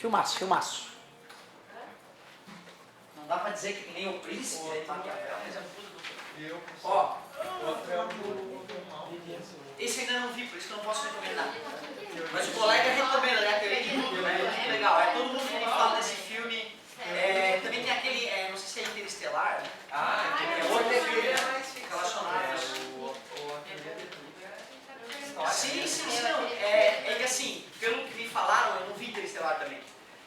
Filmaço, filmaço. Não dá pra dizer que nem o príncipe, né? Maquiavel, mas é tudo. Ó, esse ainda não vi, por isso que eu não posso recomendar. Mas o colega recomenda, né? A teoria de tudo, né? É muito legal. É todo mundo que me fala desse filme. Também tem aquele, não sei se é Interestelar, né? É outro filme relacionado a isso. Sim, não. É que assim, pelo que me falaram, eu não vi Interestelar também.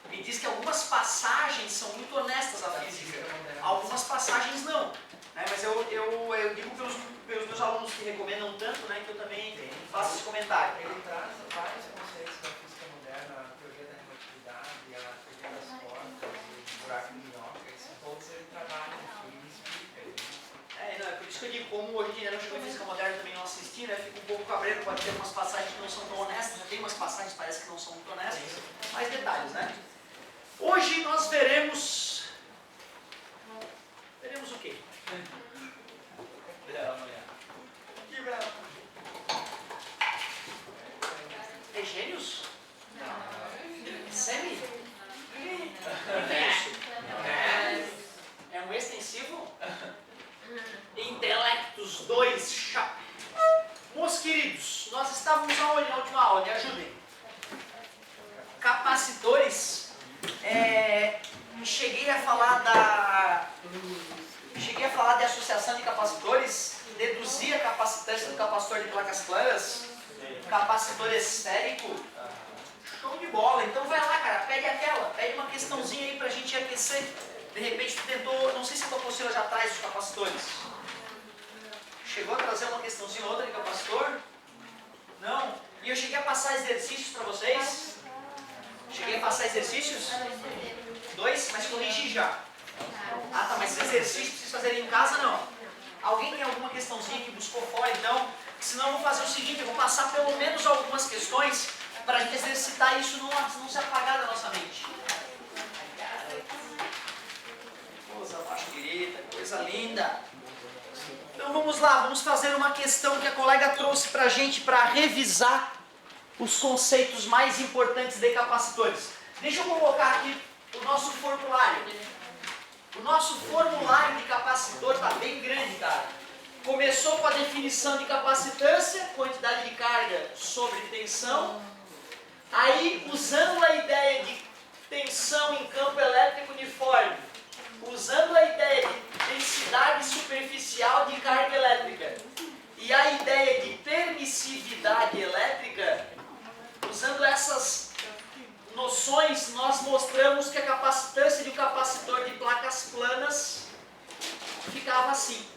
Me diz que algumas passagens são muito honestas à física, algumas passagens não. Né? Mas eu digo pelos meus alunos que recomendam tanto, né, que eu também faço esse comentário. Ele traz vários conceitos da física moderna, a teoria da relatividade, a teoria das cordas, o buraco de minhoca, todos ele trabalha no filme e explica. Não, é por isso que eu digo, como hoje em dia não chegou em física moderna também não assisti, né, fico um pouco cabreiro, pode ter umas passagens que não são tão honestas, já tem umas passagens que parece que não são muito honestas, mais detalhes, né? Hoje nós veremos o quê? É gênios? Não. Semi? O que é isso? É um extensivo? Intelectos 2. Meus queridos, nós estávamos aonde na última aula? Me ajudem. Capacitores. Cheguei a falar de associação de capacitores, deduzir a capacitância do capacitor de placas planas, capacitor esférico. Show de bola. Então vai lá, cara, pede uma questãozinha aí pra gente aquecer. De repente tu tentou, não sei se a tua apostila já traz os capacitores. Chegou a trazer uma questãozinha ou outra de capacitor? Não? E eu cheguei a passar exercícios para vocês? Cheguei a passar exercícios? 2, mas corrigi já. Ah tá, mas esse exercício vocês fazerem em casa não. Alguém tem alguma questãozinha que buscou fora então? Senão eu vou fazer o seguinte, eu vou passar pelo menos algumas questões para a gente exercitar isso não se apagar da nossa mente. Coisa mais querida, coisa linda. Então vamos lá, vamos fazer uma questão que a colega trouxe para a gente para revisar os conceitos mais importantes de capacitores. Deixa eu colocar aqui o nosso formulário. O nosso formulário de capacitor está bem grande, cara. Começou com a definição de capacitância, quantidade de carga sobre tensão. Aí, usando a ideia de tensão em campo elétrico uniforme, usando a ideia de densidade superficial de carga elétrica e a ideia de permissividade elétrica, usando essas noções, nós mostramos que a capacitância de um capacitor de placas planas ficava assim.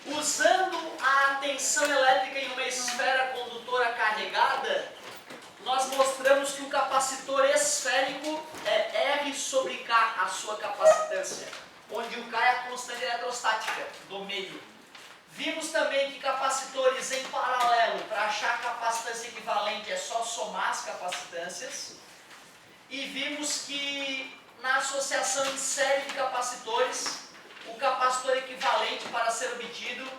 Usando a tensão elétrica em uma esfera condutora carregada, nós mostramos que o capacitor esférico é R sobre K, a sua capacitância, onde o K é a constante eletrostática do meio. Vimos também que capacitores em paralelo, para achar a capacitância equivalente, é só somar as capacitâncias. E vimos que na associação em série de capacitores, o capacitor equivalente para ser obtido,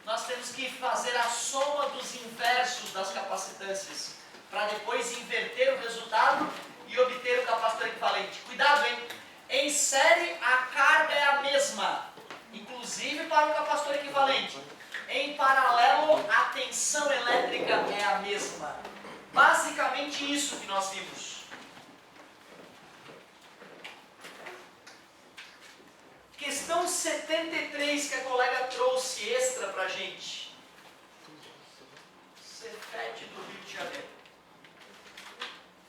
nós temos que fazer a soma dos inversos das capacitâncias, para depois inverter o resultado e obter o capacitor equivalente. Cuidado, hein? Em série, a carga é a mesma, inclusive para o capacitor equivalente. Em paralelo, a tensão elétrica é a mesma. Basicamente isso que nós vimos. Questão 73 que a colega trouxe extra para a gente. Cefet do Rio de Janeiro.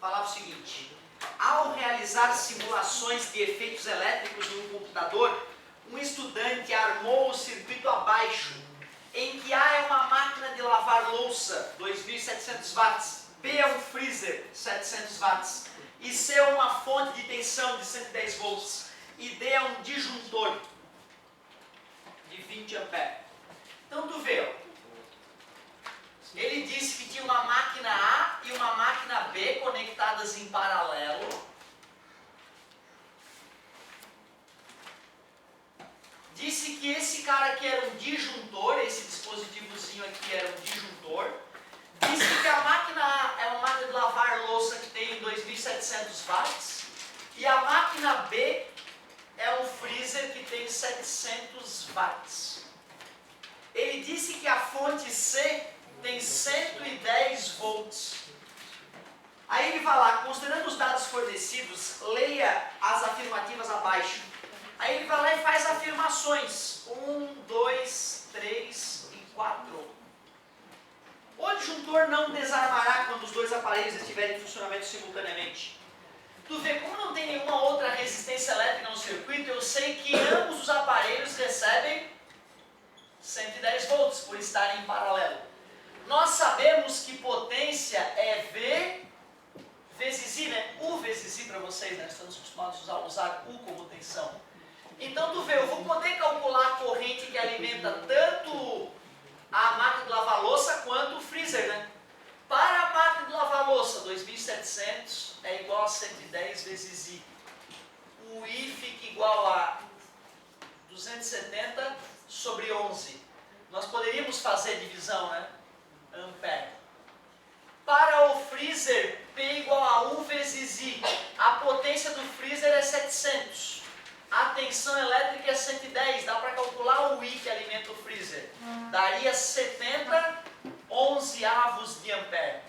Falava o seguinte: ao realizar simulações de efeitos elétricos em um computador, um estudante armou o circuito abaixo, em que A é uma máquina de lavar louça, 2.700 watts, B é um freezer, 700 watts, e C é uma fonte de tensão de 110 volts, e D é um disjuntor de 20 amperes. Então tu vê, ó. Ele disse que tinha uma máquina A e uma máquina B conectadas em paralelo. Disse que esse cara aqui era um disjuntor, esse dispositivozinho aqui era um disjuntor. Disse que a máquina A é uma máquina de lavar louça que tem 2.700 watts. E a máquina B é um freezer que tem 700 watts. Ele disse que a fonte C tem 110 volts. Aí ele vai lá, considerando os dados fornecidos, leia as afirmativas abaixo. Aí ele vai lá e faz afirmações. 1, 2, 3 e 4. O disjuntor não desarmará quando os dois aparelhos estiverem em funcionamento simultaneamente. Tu vê, como não tem nenhuma outra resistência elétrica no circuito, eu sei que ambos os aparelhos recebem 110 volts por estarem em paralelo. Nós sabemos que potência é V vezes I, né? U vezes I para vocês, né? Estamos acostumados a usar U como tensão. Então tu vê, eu vou poder calcular a corrente que alimenta tanto a máquina de lavar louça quanto o freezer, né? Para a máquina de lavar louça, 2700 é igual a 110 vezes I. O I fica igual a 270 sobre 11. Nós poderíamos fazer divisão, né? Ampere. Para o freezer, P igual a U vezes I. A potência do freezer é 700. A tensão elétrica é 110. Dá para calcular o I que alimenta o freezer. Daria 70 onzeavos de ampere.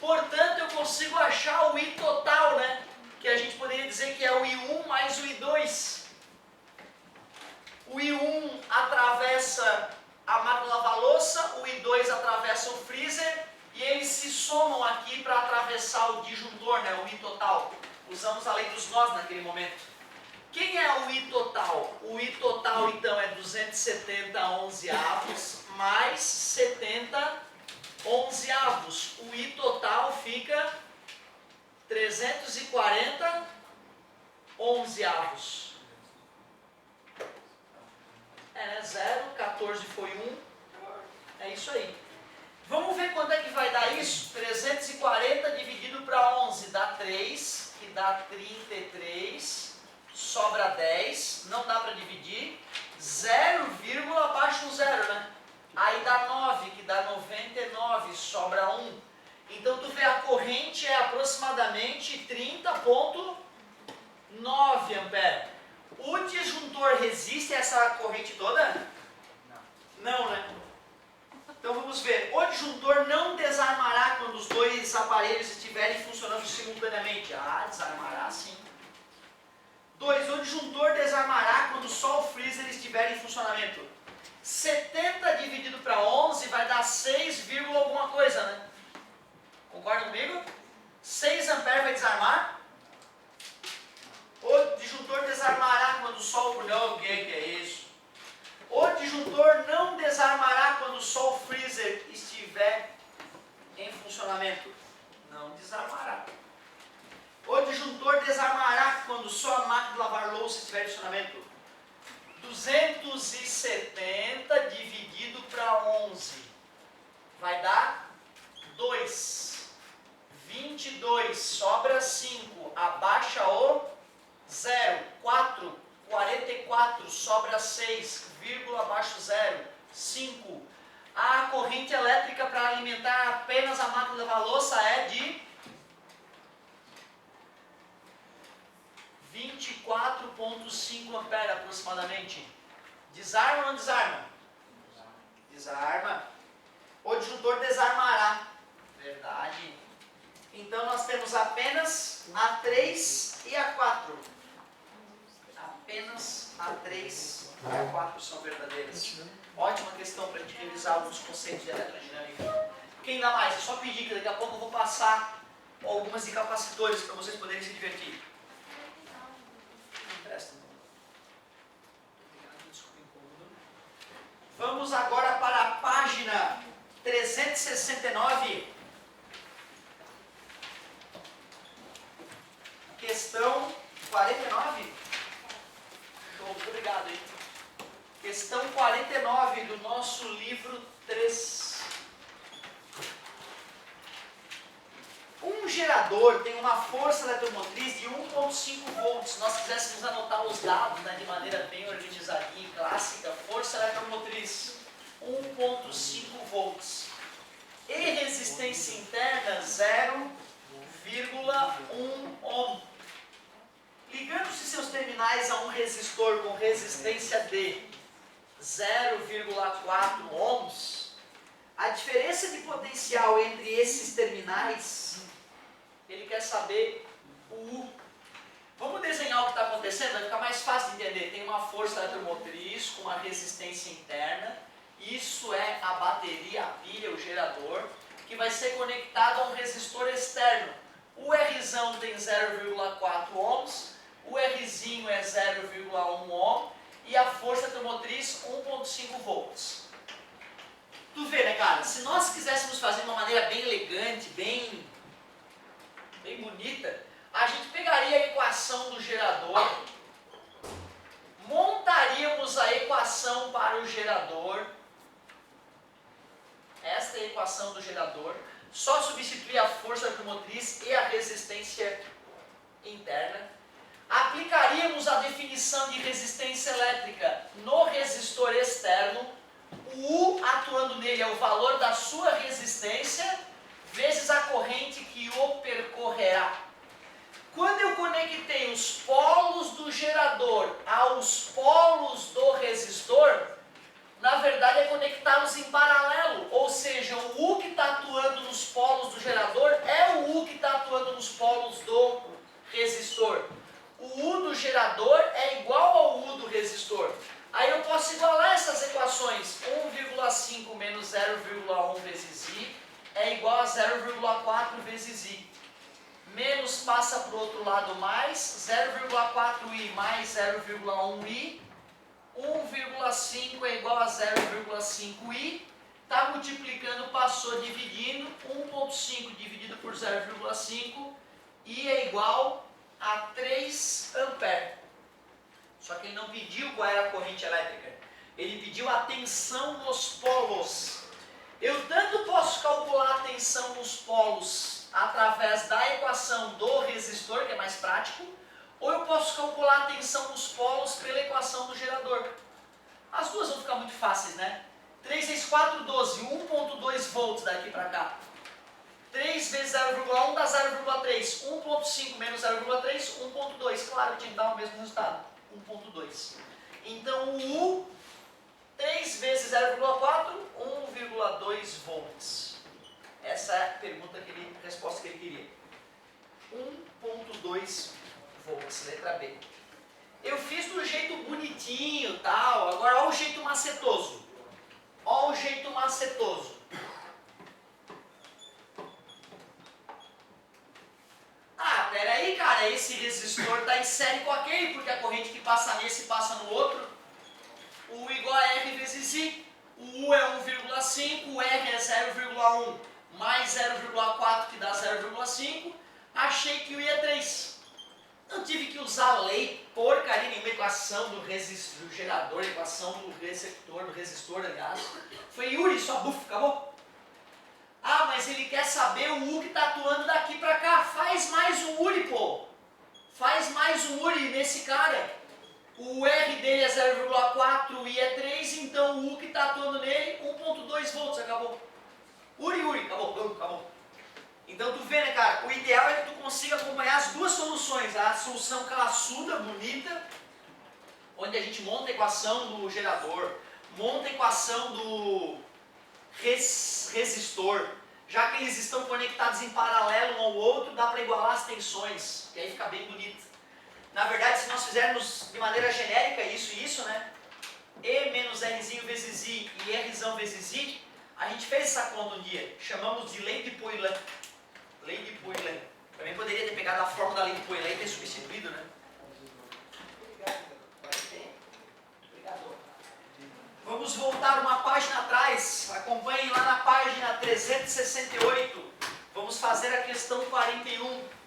Portanto, eu consigo achar o I total, né? Que a gente poderia dizer que é o I1 mais o I2. O I1 atravessa a máquina de lavar louça, o I2 atravessa o freezer e eles se somam aqui para atravessar o disjuntor, né? O I total. Usamos a lei dos nós naquele momento. Quem é o I total? O I total, então, é 270 onzeavos mais 70 onzeavos. O I total fica 340 onzeavos. É, né? 0, 14 foi 1. É isso aí. Vamos ver quanto é que vai dar isso? 340 dividido para 11 dá 3, que dá 33. Sobra 10, não dá para dividir, 0, abaixo um 0, né? Aí dá 9, que dá 99, sobra 1. Então tu vê, a corrente é aproximadamente 30,9 ampere. O disjuntor resiste a essa corrente toda? Não, né? Então vamos ver, o disjuntor não desarmará quando os dois aparelhos estiverem funcionando simultaneamente. Ah, desarmará sim. 2. O disjuntor desarmará quando só o freezer estiver em funcionamento. 70 dividido para 11 vai dar 6, alguma coisa, né? Concorda comigo? 6 amperes vai desarmar. O disjuntor desarmará quando só o... Não, o que é isso? O disjuntor não desarmará quando só o freezer estiver em funcionamento. Não desarmará. O disjuntor desarmará quando só a máquina de lavar louça estiver em funcionamento. 270 dividido para 11 vai dar 2. 22, sobra 5, abaixa o 0. 4, 44, sobra 6, abaixo 0, 5. A corrente elétrica para alimentar apenas a máquina de lavar louça é de 24,5 ampere aproximadamente. Desarma ou não desarma? Desarma. O disjuntor desarmará. Verdade. Então nós temos apenas a 3 e a 4. Apenas a 3 e a 4 são verdadeiras. Ótima questão para a gente revisar alguns conceitos de eletrodinâmica. Quem dá mais? É só pedir que daqui a pouco eu vou passar algumas de capacitores para vocês poderem se divertir. Vamos agora para a página 369. Questão 49. Muito obrigado, hein? Questão 49 do nosso livro 3. Um gerador tem uma força eletromotriz de 1,5 volts. Se nós quiséssemos anotar os dados, né, de maneira bem organizadinha e clássica, força eletromotriz 1,5 volts. E resistência interna 0,1 ohm. Ligando-se seus terminais a um resistor com resistência de 0,4 ohms, a diferença de potencial entre esses terminais, ele quer saber o U. Vamos desenhar o que está acontecendo, vai ficar mais fácil de entender. Tem uma força eletromotriz com uma resistência interna, isso é a bateria, a pilha, o gerador, que vai ser conectado a um resistor externo. O Rzão tem 0,4 ohms, o Rzinho é 0,1 ohm e a força eletromotriz 1,5 volts. Tu vê, né, cara? Se nós quiséssemos fazer de uma maneira bem elegante, bem bonita, a gente pegaria a equação do gerador, montaríamos a equação para o gerador, esta é a equação do gerador, só substituir a força eletromotriz e a resistência interna, aplicaríamos a definição de resistência elétrica no resistor externo, o U atuando nele é o valor da sua resistência, vezes a corrente que o percorrerá. Quando eu conectei os polos do gerador aos polos do resistor, na verdade é conectá-los em paralelo, ou seja, o U que está atuando nos polos do gerador é o U que está atuando nos polos do resistor. O U do gerador é igual ao U do resistor. Aí eu posso igualar essas equações. 1,5 menos 0,1 vezes I é igual a 0,4 vezes I. Menos passa para o outro lado mais, 0,4I mais 0,1I. 1,5 é igual a 0,5I. Está multiplicando, passou dividindo. 1,5 dividido por 0,5. I é igual a 3 amperes. Só que ele não pediu qual era a corrente elétrica. Ele pediu a tensão nos polos. Eu tanto posso calcular a tensão nos polos através da equação do resistor, que é mais prático, ou eu posso calcular a tensão nos polos pela equação do gerador. As duas vão ficar muito fáceis, né? 3 vezes 4, 12. 1,2 volts daqui para cá. 3 vezes 0,1 dá 0,3. 1,5 menos 0,3, 1,2. Claro, tinha que dar o mesmo resultado. 1,2. Então, o U, 3 vezes 0,4, 1,2 volts. Essa é a resposta que ele queria. 1,2 volts, letra B. Eu fiz do jeito bonitinho, tal. Agora, olha o jeito macetoso. Olha o jeito macetoso. Ah, peraí, cara, esse resistor está em série com aquele, porque a corrente que passa nesse passa no outro. O U igual a R vezes I. O U é 1,5, o R é 0,1 mais 0,4 que dá 0,5. Achei que o I é 3. Não tive que usar lei, porcaria nenhuma, equação do gerador, equação do receptor, do resistor, aliás. Foi Yuri, só buf, acabou. Ah, mas ele quer saber o U que está atuando daqui para cá. Faz mais um URI, pô. Faz mais um URI nesse cara. O R dele é 0,4, o I é 3, então o U que está atuando nele, 1,2 volts, acabou. URI, acabou. Então tu vê, né, cara, o ideal é que tu consiga acompanhar as duas soluções. A solução classuda, bonita, onde a gente monta a equação do gerador, monta a equação do resistor. Já que eles estão conectados em paralelo um ao outro, dá para igualar as tensões, que aí fica bem bonito. Na verdade, se nós fizermos de maneira genérica isso e isso, né? E menos Rzinho vezes I e Rzão vezes I, a gente fez essa conta um dia, chamamos de lei de Poilâne. Lei de Poilâne. Também poderia ter pegado a fórmula da lei de Poilâne e ter substituído, né? Obrigado. Vamos voltar uma página atrás. Acompanhem lá na página 368. Vamos fazer a questão 41.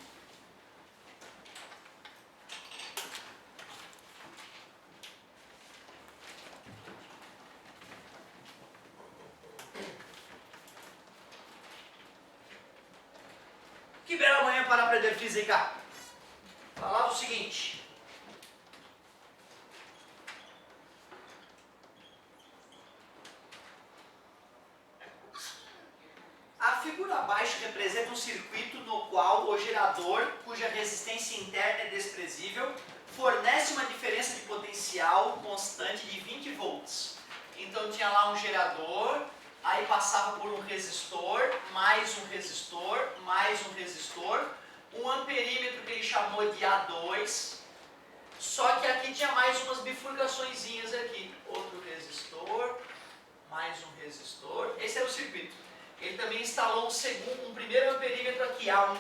Que bela manhã para aprender física. Falava o seguinte. A figura abaixo representa um circuito no qual o gerador, cuja resistência interna é desprezível, fornece uma diferença de potencial constante de 20 volts. Então tinha lá um gerador, aí passava por um resistor, mais um resistor, mais um resistor, um amperímetro que ele chamou de A2, só que aqui tinha mais umas bifurcaçõezinhas aqui, outro resistor, mais um resistor, esse é o circuito. Ele também instalou um primeiro amperímetro aqui, A1.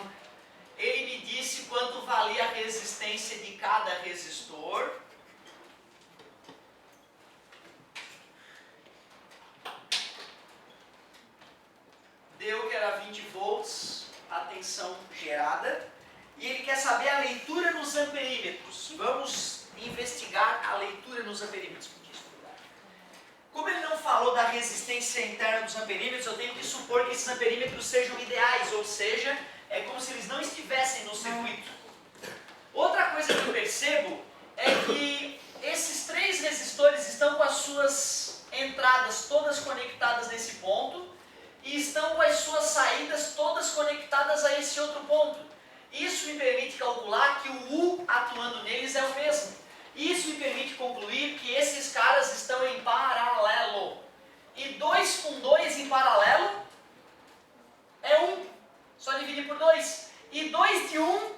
Ele me disse quanto valia a resistência de cada resistor. Deu que era 20 volts, a tensão gerada. E ele quer saber a leitura nos amperímetros. Vamos investigar a leitura nos amperímetros. Como ele não falou da resistência interna dos amperímetros, eu tenho que supor que esses amperímetros sejam ideais, ou seja, é como se eles não estivessem no circuito. Outra coisa que eu percebo é que esses 3 resistores estão com as suas entradas todas conectadas nesse ponto e estão com as suas saídas todas conectadas a esse outro ponto. Isso me permite calcular que o U atuando neles é o mesmo. Isso me permite concluir que esses caras estão em paralelo. E 2 com 2 em paralelo é 1. Só dividir por 2. E 2 de 1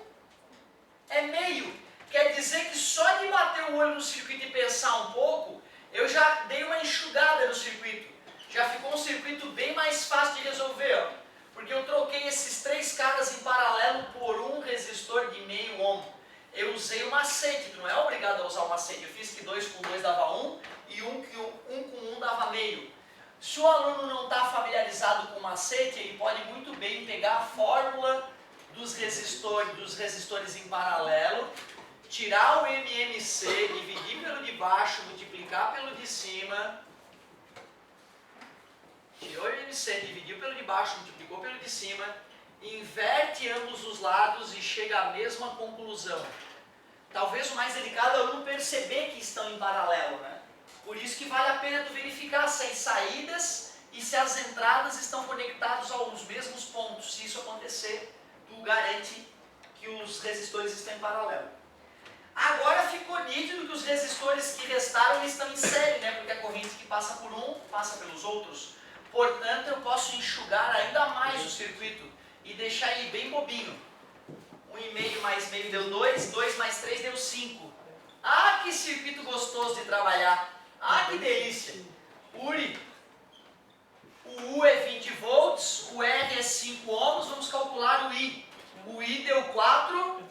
é meio. Quer dizer que só de bater o olho no circuito e pensar um pouco, eu já dei uma enxugada no circuito. Já ficou um circuito bem mais fácil de resolver. Ó. Porque eu troquei esses 3 caras em paralelo por um resistor de meio ohm. Eu usei o macete, tu não é obrigado a usar o macete. Eu fiz que 2 com 2 dava 1 e 1 com 1 dava meio. Se o aluno não está familiarizado com o macete, ele pode muito bem pegar a fórmula dos resistores em paralelo, tirar o MMC, dividir pelo de baixo, multiplicar pelo de cima. Tirou o MMC, dividiu pelo de baixo, multiplicou pelo de cima. Inverte ambos os lados e chega à mesma conclusão. Talvez o mais delicado é o aluno perceber que estão em paralelo, né? Por isso que vale a pena tu verificar se as saídas e se as entradas estão conectados aos mesmos pontos. Se isso acontecer, tu garante que os resistores estão em paralelo. Agora ficou nítido que os resistores que restaram estão em série, né? Porque a corrente que passa por um, passa pelos outros. Portanto, eu posso enxugar ainda mais o circuito e deixar ele bem bobinho. 1,5 mais meio deu 2, 2 mais 3 deu 5. Ah, que circuito gostoso de trabalhar. Ah, que delícia. URI. O U é 20 volts, o R é 5 ohms, vamos calcular o I. O I deu 4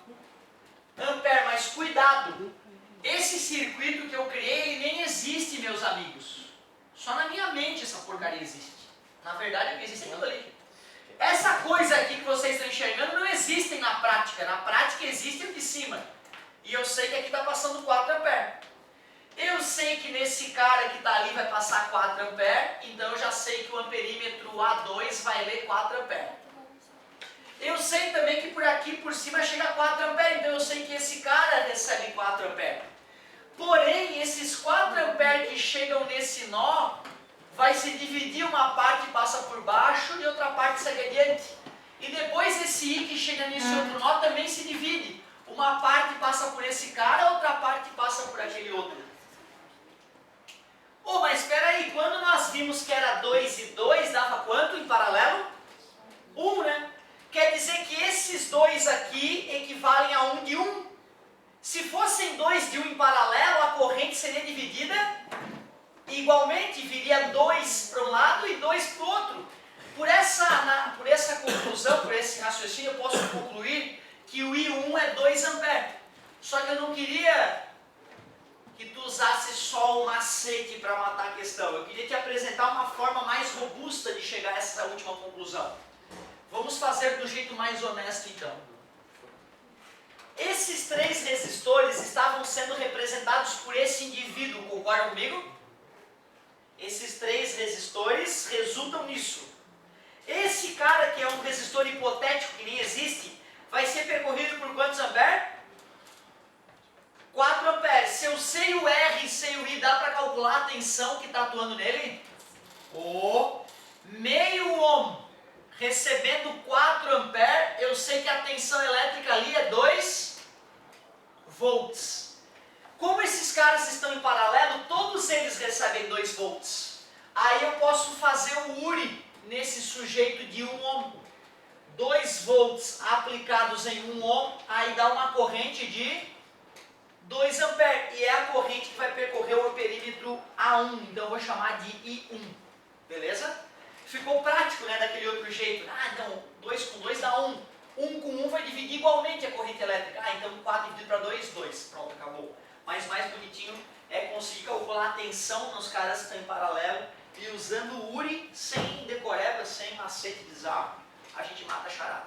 amperes, mas cuidado. Esse circuito que eu criei, ele nem existe, meus amigos. Só na minha mente essa porcaria existe. Na verdade, o que existe é aquilo ali. Essa coisa aqui que vocês estão enxergando não existe na prática. Na prática existe o de cima. E eu sei que aqui está passando 4 amperes. Eu sei que nesse cara que está ali vai passar 4 amperes. Então eu já sei que o amperímetro A2 vai ler 4 amperes. Eu sei também que por aqui por cima chega a 4 amperes. Então eu sei que esse cara recebe 4 amperes. Porém, esses 4 amperes que chegam nesse nó, vai se dividir, uma parte passa por baixo e outra parte segue adiante. E depois esse I que chega nesse outro nó também se divide. Uma parte passa por esse cara, outra parte passa por aquele outro. Oh, mas espera aí, quando nós vimos que era 2 e 2, dava quanto em paralelo? 1, né? Quer dizer que esses dois aqui equivalem a 1 de 1. Se fossem 2 de 1 em paralelo, a corrente seria dividida igualmente, viria 2 para um lado e 2 para o outro. Por essa conclusão, por esse raciocínio, eu posso concluir que o I1 é 2 amperes. Só que eu não queria que tu usasse só o macete para matar a questão. Eu queria te apresentar uma forma mais robusta de chegar a essa última conclusão. Vamos fazer do jeito mais honesto então. Esses 3 resistores estavam sendo representados por esse indivíduo, concorda comigo? Esses 3 resistores resultam nisso. Esse cara, que é um resistor hipotético que nem existe, vai ser percorrido por quantos amperes? 4 amperes. Se eu sei o R e sei o I, dá para calcular a tensão que está atuando nele? Meio ohm. recebendo 4 amperes, eu sei que a tensão elétrica ali é 2 volts. Como esses caras estão em paralelo, todos eles recebem 2 volts. Aí eu posso fazer o URI nesse sujeito de 1 ohm. 2 volts aplicados em 1 ohm, aí dá uma corrente de 2 amperes. E é a corrente que vai percorrer o perímetro A1. Então eu vou chamar de I1. Beleza? Ficou prático, né? Daquele outro jeito. Ah, então 2 com 2 dá 1. 1 com 1 vai dividir igualmente a corrente elétrica. Ah, então 4 dividido para 2, 2. Pronto, acabou. Mas mais bonitinho é conseguir calcular a tensão nos caras que estão em paralelo. E usando o URI, sem decoreba, sem macete bizarro, a gente mata a charada.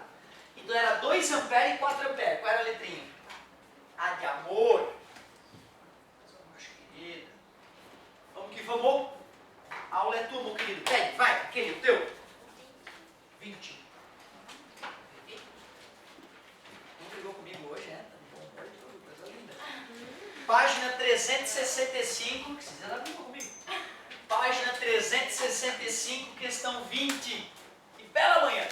Então era 2 amperes e 4 amperes. Qual era a letrinha? A de amor. Acho querida. Vamos que vamos. A aula é tua, meu querido. Pegue, vai, aquele, o teu. 20. Não brigou comigo hoje, né? Tá de bom humor, coisa linda. Página 365. Que vocês ainda brigou comigo. Página 365, questão 20. E bela manhã.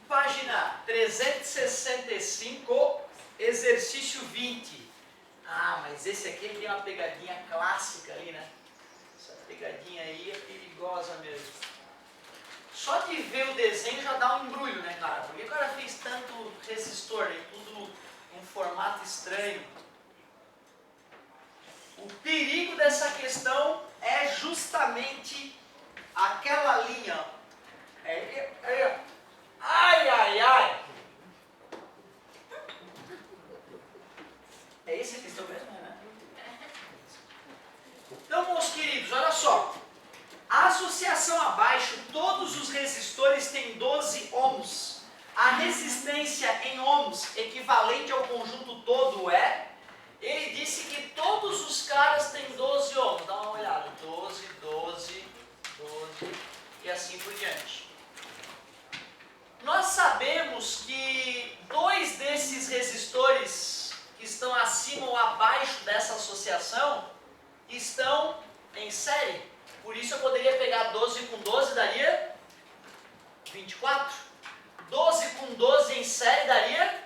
Página 365, exercício 20. Ah, mas esse aqui tem uma pegadinha clássica ali, né? Essa pegadinha aí é perigosa mesmo. Só de ver o desenho já dá um embrulho, né, cara? Porque o cara fez tanto resistor e tudo em um formato estranho. O perigo dessa questão é justamente aquela linha. Ai, ai, ai! É essa a questão mesmo, né? Então, meus queridos, olha só. A associação abaixo, todos os resistores têm 12 ohms. A resistência em ohms equivalente ao conjunto todo é... Ele disse que todos os caras têm 12 ohms. Dá uma olhada. 12, 12, 12 e assim por diante. Nós sabemos que 2 desses resistores que estão acima ou abaixo dessa associação estão em série. Por isso eu poderia pegar 12 com 12 daria 24. 12 com 12 em série daria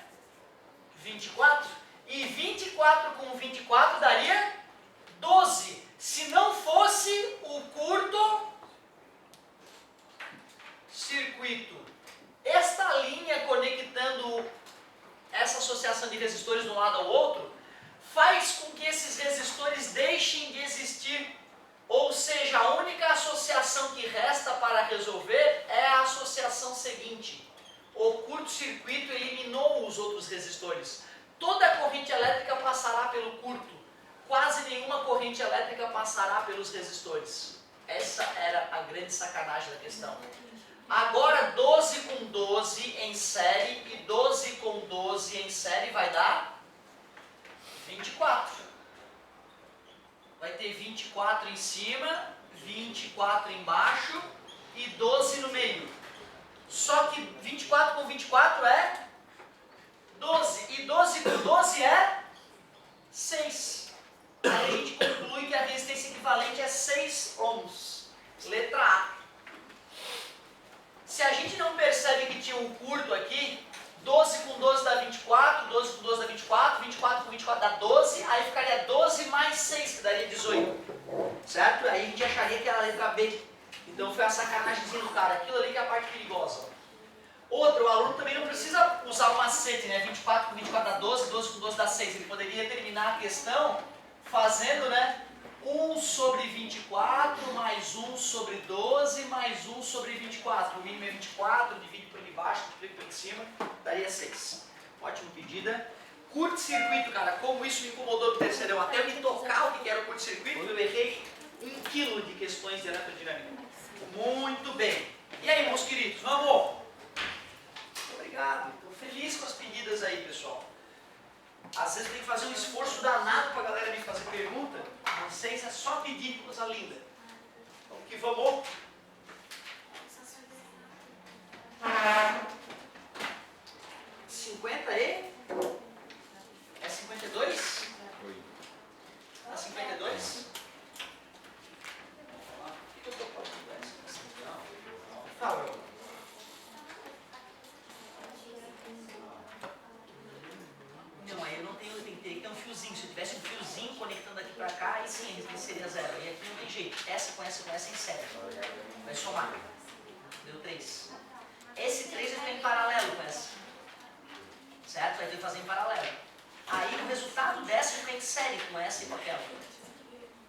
24. E 24 com 24 daria 12. Se não fosse o curto circuito. Esta linha conectando essa associação de resistores de um lado ao outro faz com que esses resistores deixem de existir. Ou seja, a única associação que resta para resolver é a associação seguinte. O curto-circuito eliminou os outros resistores. Toda a corrente elétrica passará pelo curto. Quase nenhuma corrente elétrica passará pelos resistores. Essa era a grande sacanagem da questão. Agora 12 com 12 em série e 12 com 12 em série vai dar 24. Vai ter 24 em cima, 24 embaixo e 12 no meio. Só que 24 com 24 é 12. E 12 com 12 é 6. Aí a gente conclui que a resistência equivalente é 6 ohms. Letra A. Se a gente não percebe que tinha um curto aqui, 12 com 12 dá 24, 12 com 12 dá 24, 24 com 24 dá 12, aí ficaria 12 mais 6, que daria 18. Certo? Aí a gente acharia que era a letra B. Então foi a sacanagemzinha do cara. Aquilo ali que é a parte perigosa. Outro, o aluno também não precisa usar o macete, né? 24 com 24 dá 12, 12 com 12 dá 6. Ele poderia terminar a questão fazendo, né? 1 sobre 24 mais 1 sobre 12 mais 1 sobre 24. O mínimo é 24, divide por embaixo, multiplica por em cima, daria 6. Ótima pedida. Curto-circuito, cara, como isso me incomodou no terceirão. Até eu me tocar o que era o curto-circuito, eu errei 1 quilo de questões de eletrodinâmica. Muito bem. E aí, meus queridos, vamos? Obrigado. Estou feliz com as pedidas aí, pessoal. Às vezes tem que fazer um esforço danado para a galera me fazer pergunta. Vocês é só pedir, coisa linda. Vamos que vamos. ler? É 52? É 52? Por que eu estou falando essa? Não. Fala. Não, aí eu não tenho, tem que ter um fiozinho. Se eu tivesse um fiozinho conectando aqui pra cá, aí sim, ele seria 0. E aqui não tem jeito. Essa com essa em série. Vai somar. Deu 3. Esse 3 eu tenho em paralelo com essa. Certo? Vai ter que fazer em paralelo. Aí o resultado dessa eu tenho em série com essa e com aquela.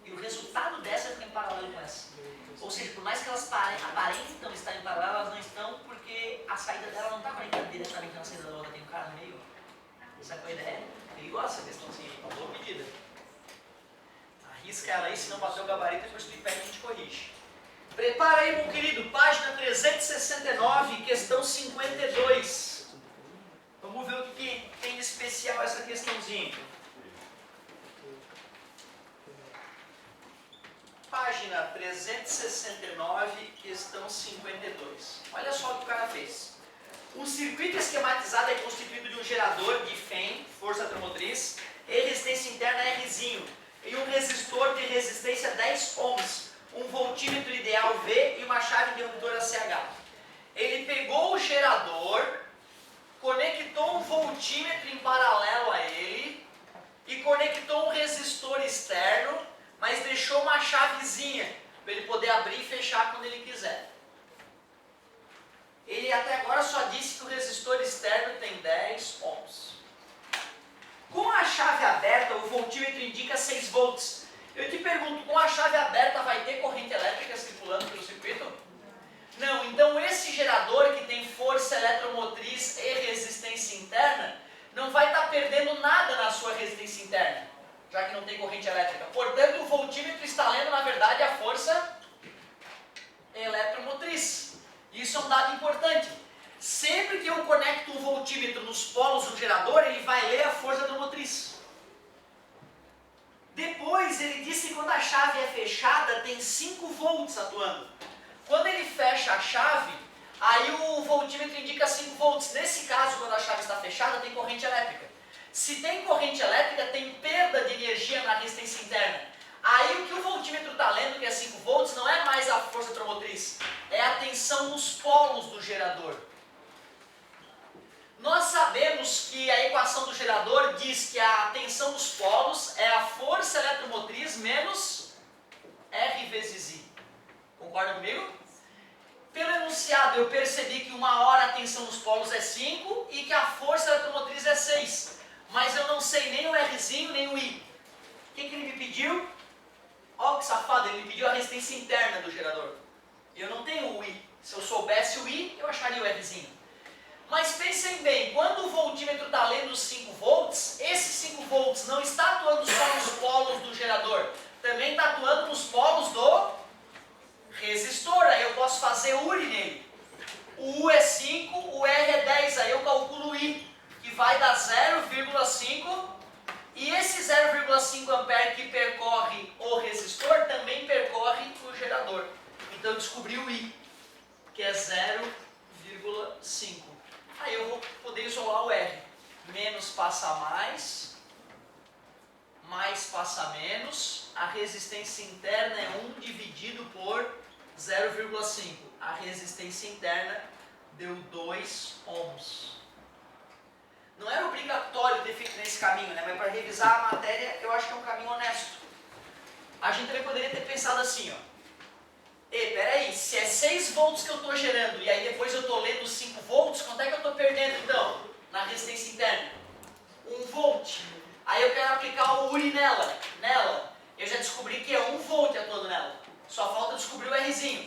E o resultado dessa eu tenho em paralelo com essa. Ou seja, por mais que elas aparentam estar em paralelo, elas não estão porque a saída dela não está conectada diretamente na saída da outra. Tem um cara no meio. Sabe qual a ideia? Ele gosta dessa questãozinha, uma boa medida. Arrisca ela aí, se não bater o gabarito, depois tu pede e a gente corrige. Prepara aí, meu querido, página 369, questão 52. Vamos ver o que tem de especial essa questãozinha. Página 369, questão 52. Olha só o que o cara fez. Um circuito esquematizado é constituído de um gerador de FEM, força eletromotriz, e resistência interna Rzinho, e um resistor de resistência 10 ohms, um voltímetro ideal V e uma chave interruptora CH. Ele pegou o gerador, conectou um voltímetro em paralelo a ele e conectou um resistor externo, mas deixou uma chavezinha para ele poder abrir e fechar quando ele quiser. Ele até agora só disse que o resistor externo tem 10 ohms. Com a chave aberta, o voltímetro indica 6 volts. Eu te pergunto, com a chave aberta vai ter corrente elétrica circulando pelo circuito? Não, então esse gerador que tem força eletromotriz e resistência interna, não vai estar perdendo nada na sua resistência interna, já que não tem corrente elétrica. Portanto, o voltímetro está lendo, na verdade, a força eletromotriz. Isso é um dado importante. Sempre que eu conecto um voltímetro nos polos do gerador, ele vai ler a força eletromotriz. Depois, ele disse que quando a chave é fechada, tem 5 volts atuando. Quando ele fecha a chave, aí o voltímetro indica 5 volts. Nesse caso, quando a chave está fechada, tem corrente elétrica. Se tem corrente elétrica, tem perda de energia na resistência interna. Aí o que o voltímetro está lendo, que é 5 volts, não é mais a força eletromotriz, é a tensão nos polos do gerador. Nós sabemos que a equação do gerador diz que a tensão nos polos é a força eletromotriz menos R vezes I. Concorda comigo? Pelo enunciado eu percebi que uma hora a tensão nos polos é 5 e que a força eletromotriz é 6. Mas eu não sei nem o Rzinho nem o I. O que ele me pediu? Olha que safado, ele me pediu a resistência interna do gerador. Eu não tenho o I. Se eu soubesse o I, eu acharia o Rzinho. Mas pensem bem, quando o voltímetro está lendo os 5 volts, esses 5 volts não está atuando só nos polos do gerador, também está atuando nos polos do resistor. Aí eu posso fazer URI nele. O U é 5, o R é 10, aí eu calculo o I, que vai dar 0,5. E esse 0,5 ampere que percorre o resistor também percorre o gerador. Então eu descobri o I, que é 0,5. Aí eu vou poder isolar o R. Menos passa mais, mais passa menos. A resistência interna é 1 dividido por 0,5. A resistência interna deu 2 ohms. Não era obrigatório ter feito nesse caminho, né? Mas para revisar a matéria, eu acho que é um caminho honesto. A gente também poderia ter pensado assim, ó. Peraí, se é 6 volts que eu estou gerando e aí depois eu estou lendo 5 volts, quanto é que eu estou perdendo então na resistência interna? 1 volt. Aí eu quero aplicar o URI nela. Eu já descobri que é 1 volt atuando nela. Só falta descobrir o Rzinho.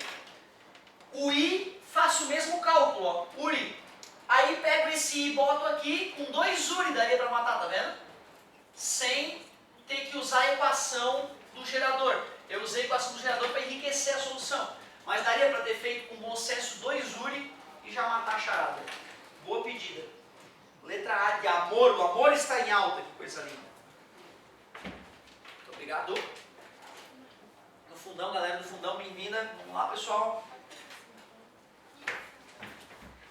O I, faço o mesmo cálculo, ó. URI. Aí pego esse I e boto aqui, com 2 URI daria para matar, tá vendo? Sem ter que usar a equação do gerador. Eu usei a equação do gerador para enriquecer a solução. Mas daria para ter feito com bom senso 2 URI e já matar a charada. Boa pedida. Letra A de amor. O amor está em alta. Que coisa linda. Muito obrigado. No fundão, galera do fundão, bem-vinda. Vamos lá, pessoal.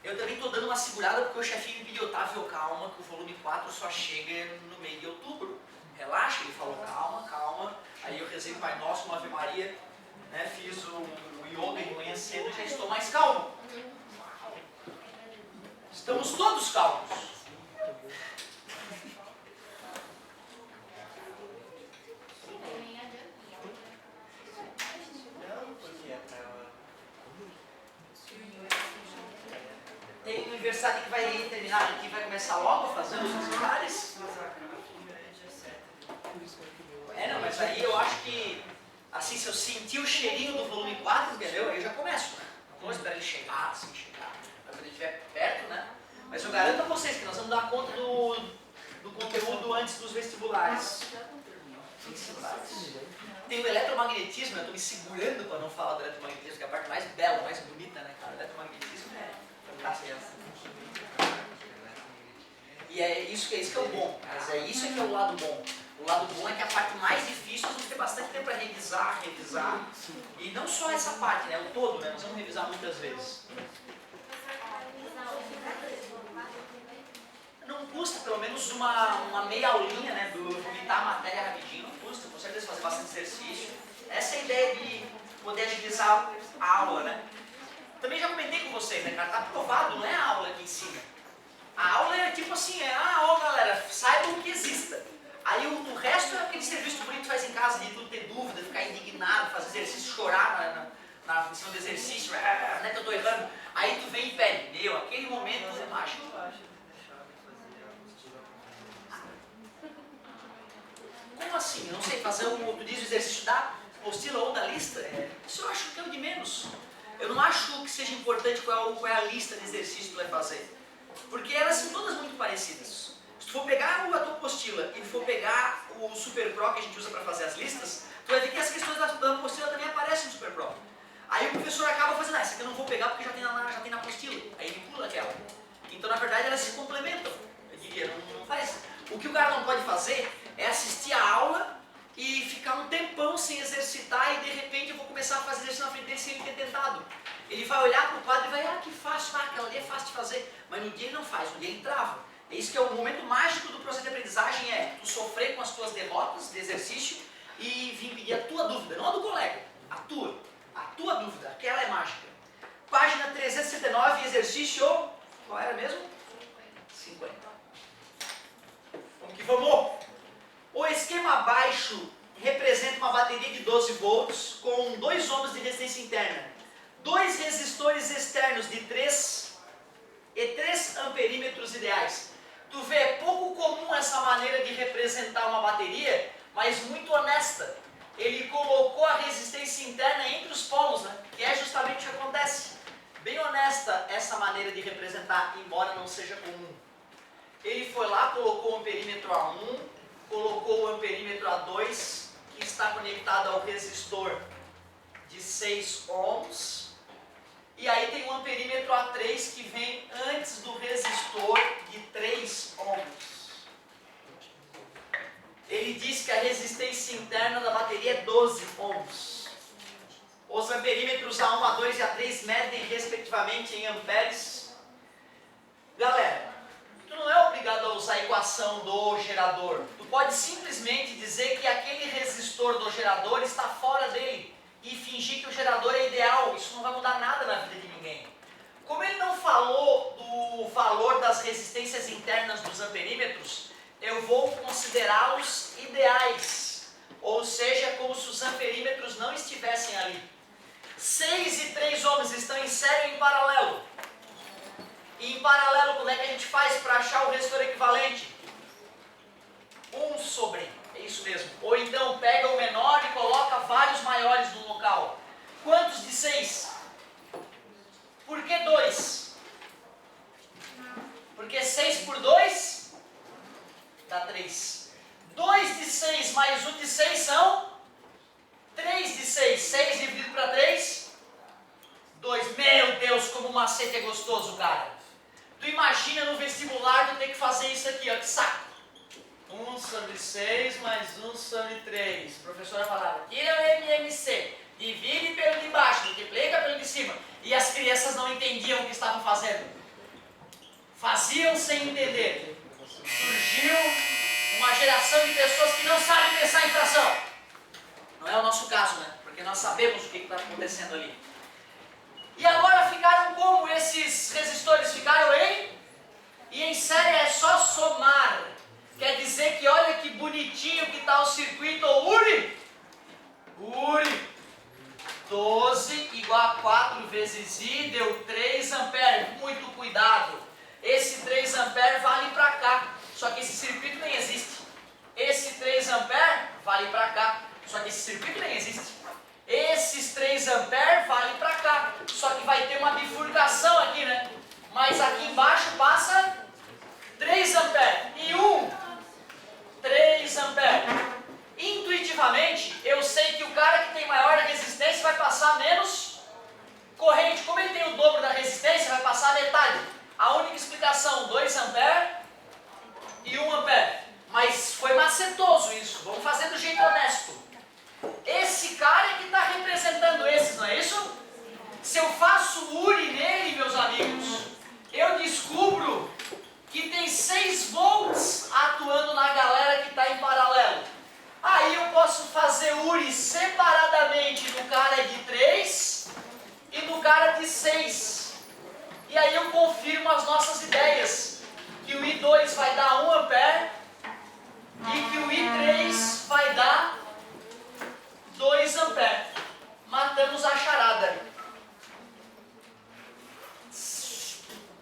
Eu também estou dando uma segurada porque o chefinho me pediu, Otávio, calma, que o volume 4 só chega no meio de outubro. Relaxa, ele falou, calma, calma. Aí eu rezei o Pai Nosso, uma Ave Maria, né, fiz o yoga de manhã cedo e já estou mais calmo. Estamos todos calmos. Tem um aniversário que vai terminar aqui, vai começar logo fazendo os lugares. Não, mas aí eu acho que, assim, se eu sentir o cheirinho do volume 4, entendeu? Aí eu já começo, né? Não vou esperar ele chegar, assim, chegar. Quando ele estiver perto, né? Mas eu garanto a vocês que nós vamos dar conta do conteúdo antes dos vestibulares. Tem o eletromagnetismo, eu estou me segurando para não falar do eletromagnetismo, que é a parte mais bela, mais bonita, né, cara? O eletromagnetismo é fantástico. E é isso que é o bom, mas é isso que é o lado bom. O lado bom é que a parte mais difícil nós vamos ter bastante tempo para revisar. E não só essa parte, né? O todo, né? Nós vamos revisar muitas vezes. Não custa, pelo menos uma meia aulinha, né? Do vomitar a matéria rapidinho, não custa. Com certeza fazer bastante exercício. Essa é a ideia de poder agilizar a aula, né? Também já comentei com vocês, né, cara? Tá provado, não é a aula que ensina. A aula é tipo assim, ó galera, saibam que exista. Aí o resto é aquele serviço bonito que tu faz em casa, de tu ter dúvida, ficar indignado, fazer exercício, chorar em cima do exercício, né, que eu tô errando. Aí tu vem e pede, aquele momento é mágico. Como assim? Eu não sei, fazer tu diz o exercício da apostila ou da lista? Isso eu acho que é o de menos. Eu não acho que seja importante qual é a lista de exercícios que tu vai fazer. Porque elas são todas muito parecidas. Se tu for pegar a tua apostila e for pegar o Super Pro que a gente usa para fazer as listas, tu vai ver que as questões da apostila também aparecem no Super Pro. Aí o professor acaba fazendo, essa aqui eu não vou pegar porque já tem na apostila. Aí ele pula aquela. Então, na verdade, elas se complementam. Eu diria, não faz. O que o cara não pode fazer é assistir a aula e ficar um tempão sem exercitar e de repente eu vou começar a fazer exercício na frente dele sem ele ter tentado. Ele vai olhar para o quadro e vai, que fácil, aquela ali é fácil de fazer. Mas no dia ele não faz, no dia ele trava. É isso que é o momento mágico do processo de aprendizagem, é tu sofrer com as tuas derrotas de exercício e vir pedir a tua dúvida, não a do colega, a tua dúvida, aquela é mágica. Página 369, exercício, qual era mesmo? 50. Vamos que vamos! O esquema abaixo representa uma bateria de 12 volts com 2 ohms de resistência interna, 2 resistores externos de 3 e 3 amperímetros ideais. Tu vê, é pouco comum essa maneira de representar uma bateria, mas muito honesta. Ele colocou a resistência interna entre os polos, né? Que é justamente o que acontece. Bem honesta essa maneira de representar, embora não seja comum. Ele foi lá, colocou o amperímetro A1, colocou o amperímetro A2, que está conectado ao resistor de 6 ohms. E aí tem um amperímetro A3 que vem antes do resistor de 3 ohms. Ele diz que a resistência interna da bateria é 12 ohms. Os amperímetros A1, A2 e A3 medem respectivamente em amperes. Galera, tu não é obrigado a usar a equação do gerador. Tu pode simplesmente dizer que aquele resistor do gerador está fora dele e fingir que o gerador é ideal. Isso não vai mudar nada na vida de ninguém. Como ele não falou do valor das resistências internas dos amperímetros, eu vou considerá-los ideais. Ou seja, como se os amperímetros não estivessem ali. 6 e 3 ohms estão em série ou em paralelo? E em paralelo, como é que a gente faz para achar o resistor equivalente? 1 sobre. É isso mesmo. Ou então pega o menor e coloca vários maiores no local. Quantos de 6? Por que 2? Porque 6 por 2 dá 3. 2 de 6 mais 1 de 6 são 3 de 6. 6 dividido para 3? 2. Meu Deus, como o macete é gostoso, cara. Tu imagina no vestibular tu ter que fazer isso aqui, ó, que saco. 1 sobre 6 mais 1 sobre 3. A professora falava, tira o MMC, divide pelo de baixo, multiplica pelo de cima. E as crianças não entendiam o que estavam fazendo. faziam sem entender. Surgiu uma geração de pessoas que não sabem pensar em fração. Não é o nosso caso, né? Porque nós sabemos o que está acontecendo ali. E agora ficaram como esses resistores? Ficaram e em série é só somar. Quer dizer que olha que bonitinho que está o circuito Uri. 12 igual a 4 vezes I deu 3 amperes. Muito cuidado. Esse 3 amperes vale para cá. Só que esse circuito nem existe. Esse 3 amperes vale para cá. Só que esse circuito nem existe. Esses 3 amperes vale para cá. Só que vai ter uma bifurcação aqui, né? Mas aqui embaixo passa 3 amperes. E 3 amperes. Intuitivamente, eu sei que o cara que tem maior resistência vai passar menos corrente. Como ele tem o dobro da resistência, vai passar metade. A única explicação, 2 amperes e 1 ampere. Mas foi macetoso isso. Vamos fazer do jeito honesto. Esse cara é que está representando esses, não é isso? Se eu faço Uri nele, meus amigos, eu descubro que tem 6 volts atuando na galera que está em paralelo. Aí eu posso fazer Uri separadamente no cara de 3 e no cara de 6. E aí eu confirmo as nossas ideias. Que o I2 vai dar 1 ampere e que o I3 vai dar 2 amperes. Matamos a charada.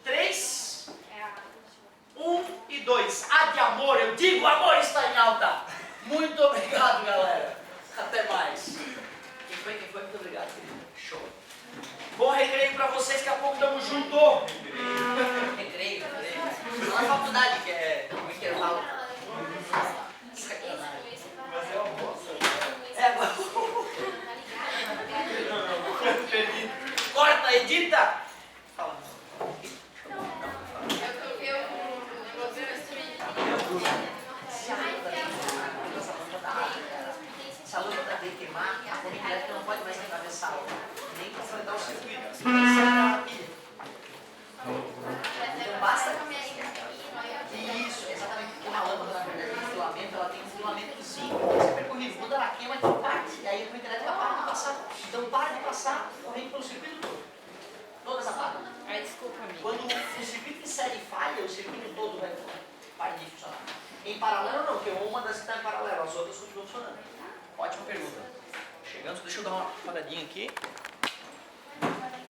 3, 1 e 2. A de amor, eu digo, o amor está em alta. Muito obrigado, galera. Até mais. Quem foi? Muito obrigado, querido. Show. Bom recreio pra vocês, daqui a pouco estamos juntos. Recreio. Não é faculdade que é o intervalo. Mas é almoço. Corta, edita. Fala. Se a lâmpada dele queimar, a corrente elétrica não pode mais atravessar nem completar o circuito. Você vai acelerar a pilha. Então basta. Isso, exatamente. Porque uma lâmpada, na verdade, tem filamento, ela tem um filamentozinho que pode ser percorrido. Quando ela queima, ela parte. E aí a corrente elétrica para de passar. Então para de passar corrente pelo circuito todo. Todas apagam. Quando o circuito de série falha, o circuito todo vai parar de funcionar. Em paralelo não, porque uma das que está em paralelo, as outras continuam funcionando. Ótima pergunta. Chegando, deixa eu dar uma paradinha aqui.